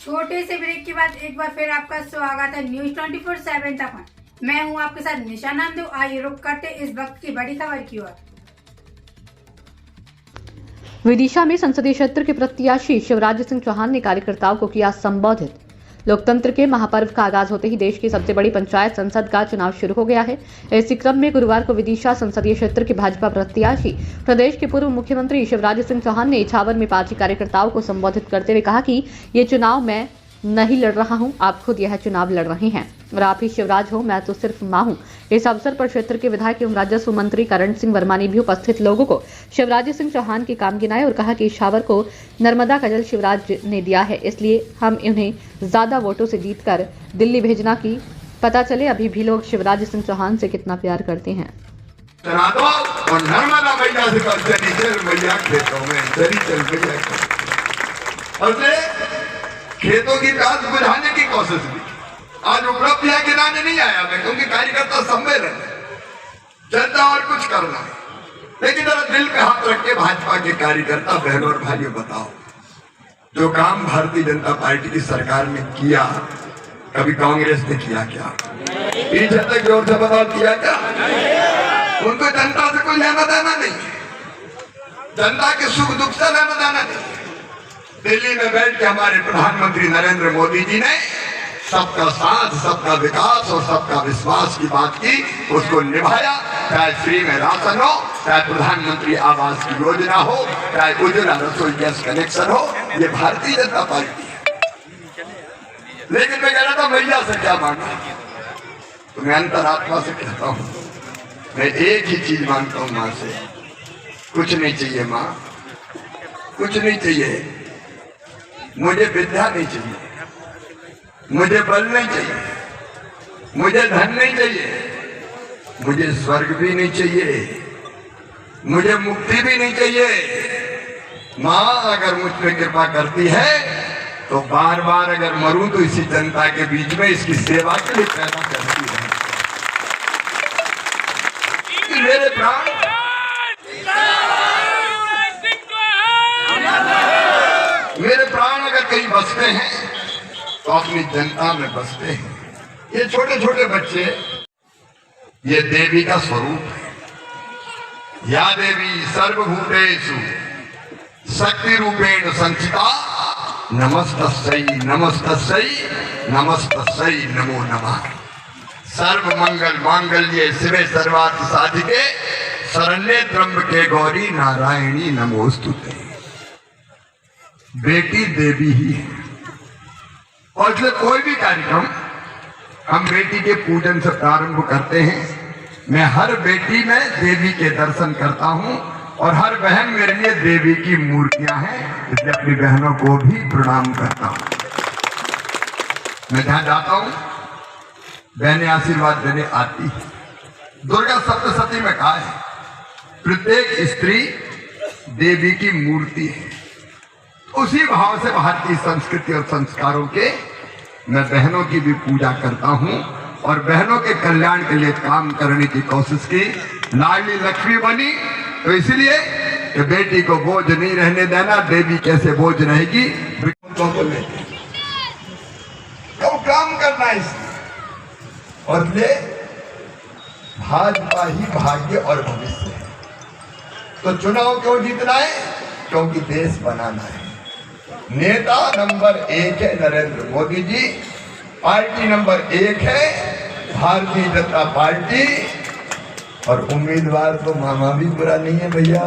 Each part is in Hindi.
छोटे से ब्रेक के बाद एक बार फिर आपका स्वागत है न्यूज 24/7 तक। मैं हूं आपके साथ निशा नामदेव। आइए रुक करते इस वक्त की बड़ी खबर की ओर। विदिशा में संसदीय क्षेत्र के प्रत्याशी शिवराज सिंह चौहान ने कार्यकर्ताओं को किया संबोधित। लोकतंत्र के महापर्व का आगाज होते ही देश की सबसे बड़ी पंचायत संसद का चुनाव शुरू हो गया है। इसी क्रम में गुरुवार को विदिशा संसदीय क्षेत्र के भाजपा प्रत्याशी प्रदेश के पूर्व मुख्यमंत्री शिवराज सिंह चौहान ने इछावर में पार्टी कार्यकर्ताओं को संबोधित करते हुए कहा कि ये चुनाव मैं नहीं लड़ रहा हूं, आप खुद यह चुनाव लड़ रहे हैं और आप ही शिवराज हो, मैं तो सिर्फ मां हूं। इस अवसर पर क्षेत्र के विधायक एवं राजस्व मंत्री करण सिंह वर्मा ने भी उपस्थित लोगों को शिवराज सिंह चौहान के काम गिनाए और कहा कि इछावर को नर्मदा का जल शिवराज ने दिया है, इसलिए हम इन्हें ज्यादा वोटों से जीतकर दिल्ली भेजना की पता चले अभी भी लोग शिवराज सिंह चौहान से कितना प्यार करते हैं। और नर्मदा मैया से मैया खेतों में खेतों की प्यास बुझाने की कोशिश की। आज उपलब्धियां गिनाने नहीं आया मैं, क्योंकि कार्यकर्ता सम्मेलन है, जनता और कुछ करना है। लेकिन जरा दिल पे हाथ रख के भाजपा के कार्यकर्ता बहनों और भाइयों बताओ, जो काम भारतीय जनता पार्टी की सरकार ने किया कभी कांग्रेस ने किया क्या? पीछे तक जोर से बताओ, किया क्या? उनको जनता से कोई लेना देना नहीं है, जनता के सुख दुख से लेना देना नहीं है। दिल्ली में बैठ के हमारे प्रधानमंत्री नरेंद्र मोदी जी ने सबका साथ, सबका विकास और सबका विश्वास की बात की, उसको निभाया। चाहे फ्री में राशन हो, चाहे प्रधानमंत्री आवास की योजना हो, चाहे उज्ज्वला रसोई गैस कनेक्शन हो, ये भारतीय जनता पार्टी है। लेकिन मैं कह रहा था मैया से क्या मांगा, तो मैं अंतरात्मा से कहता हूँ, मैं एक ही चीज मांगता हूँ माँ से, कुछ नहीं चाहिए माँ, कुछ नहीं चाहिए। मुझे विद्या नहीं चाहिए, मुझे बल नहीं चाहिए, मुझे धन नहीं चाहिए, मुझे स्वर्ग भी नहीं चाहिए, मुझे मुक्ति भी नहीं चाहिए। माँ अगर मुझ पे कृपा करती है तो बार बार अगर मरूं तो इसी जनता के बीच में इसकी सेवा के लिए पैदा करती है। मेरे प्राण अगर कहीं बसते हैं तो अपनी जनता में बसते हैं। ये छोटे छोटे बच्चे, ये देवी का स्वरूप है। या देवी सर्वभूतेषु शक्ति रूपेण संस्थिता, नमस्तस्यै नमस्तस्यै नमस्तस्यै नमो नमः। सर्व मंगल मांगल्ये शिवे सर्वार्थ साधिके, शरण्ये त्र्यंबके गौरी नारायणी नमोस्तुते। बेटी देवी ही है और इसलिए कोई भी कार्यक्रम हम बेटी के पूजन से प्रारंभ करते हैं। मैं हर बेटी में देवी के दर्शन करता हूं और हर बहन मेरे लिए देवी की मूर्तियां हैं, इसलिए अपनी बहनों को भी प्रणाम करता हूं। मैं जहां जाता हूं बहनें आशीर्वाद देने आती है। दुर्गा सप्तशती में कहा है, प्रत्येक स्त्री देवी की मूर्ति है। उसी भाव से भारतीय संस्कृति और संस्कारों के मैं बहनों की भी पूजा करता हूं और बहनों के कल्याण के लिए काम करने की कोशिश की। लाडली लक्ष्मी बनी तो इसलिए कि बेटी को बोझ नहीं रहने देना। देवी कैसे बोझ रहेगी, तो काम करना है इसलिए। और ले भाजपा ही भाग्य और भविष्य है। तो चुनाव क्यों जीतना है? क्योंकि देश बनाना है। नेता नंबर 1 है नरेंद्र मोदी जी, पार्टी नंबर 1 है भारतीय जनता पार्टी, और उम्मीदवार तो मामा भी बुरा नहीं है भैया।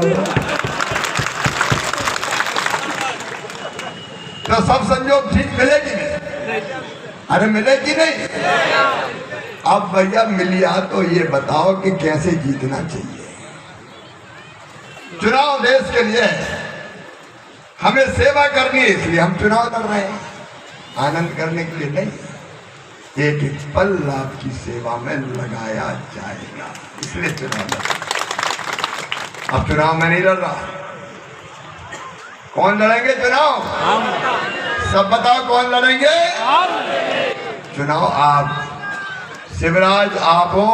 तो सब संजोग ठीक मिलेगी नहीं? अरे मिलेगी नहीं? अब भैया मिलिया तो ये बताओ कि कैसे जीतना चाहिए। चुनाव देश के लिए है, हमें सेवा करनी है, इसलिए हम चुनाव लड़ रहे हैं, आनंद करने के लिए नहीं। एक एक पल आपकी सेवा में लगाया जाएगा, इसलिए चुनाव लड़ रहे हैं। अब चुनाव में नहीं लड़ रहा, कौन लड़ेंगे चुनाव? सब बताओ कौन लड़ेंगे चुनाव? आप। शिवराज आप हो,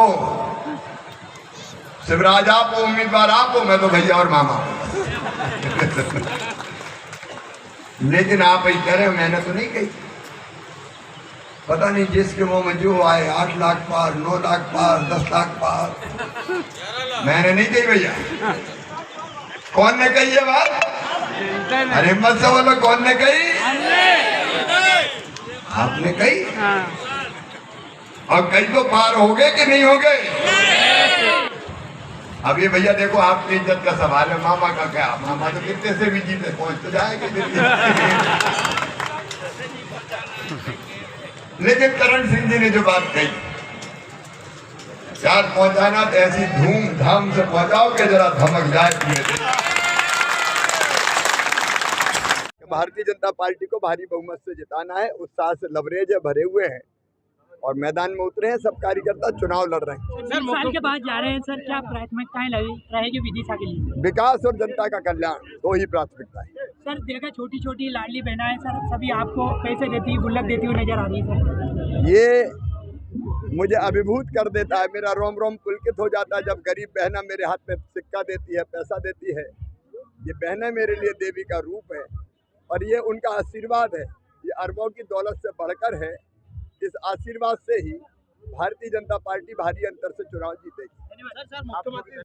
शिवराज आप हो, उम्मीदवार आप हो, मैं तो भैया और मामा लेकिन आप ही कह रहे हो, मैंने तो नहीं कही। पता नहीं जिसके मुंह में जो आए, 8 लाख पार, 9 लाख पार, 10 लाख पार, मैंने नहीं कही भैया। कौन ने कही ये बात? अरे हिम्मत से बोलो, कौन ने कही? आपने कही। और कई तो पार हो गए कि नहीं हो गए? अब ये भैया देखो, आपकी इज्जत का सवाल है। मामा का क्या, मामा तो कितने से भी जीते पहुंच तो जाएंगे लेकिन करण सिंह जी ने जो बात कही, यार पहुंचाना तो ऐसी धूमधाम से पहुंचाओ कि जरा धमक जाए पूरे देश। भारतीय जनता पार्टी को भारी बहुमत से जिताना है, उत्साह से लबरेज है, भरे हुए हैं और मैदान में उतरे हैं। सब कार्यकर्ता चुनाव लड़ रहे हैं। सर, साल के बाद जा रहे हैं सर, क्या प्राथमिकताएं रहेगी विदिशा के लिए? विकास और जनता का कल्याण, दो ही प्राथमिकता है। सर, देखा छोटी छोटी लाडली बहनाएं सर सभी आपको पैसे देती, गुल्लक देती हुई नजर आ रही है सर। ये मुझे अभिभूत कर देता है, मेरा रोम रोम पुलकित हो जाता है जब गरीब बहना मेरे हाथ में सिक्का देती है, पैसा देती है। ये बहनें मेरे लिए देवी का रूप है और ये उनका आशीर्वाद है। ये अरबों की दौलत से बढ़कर है। इस आशीर्वाद से ही भारतीय जनता पार्टी भारी अंतर से चुनाव जीतेगी।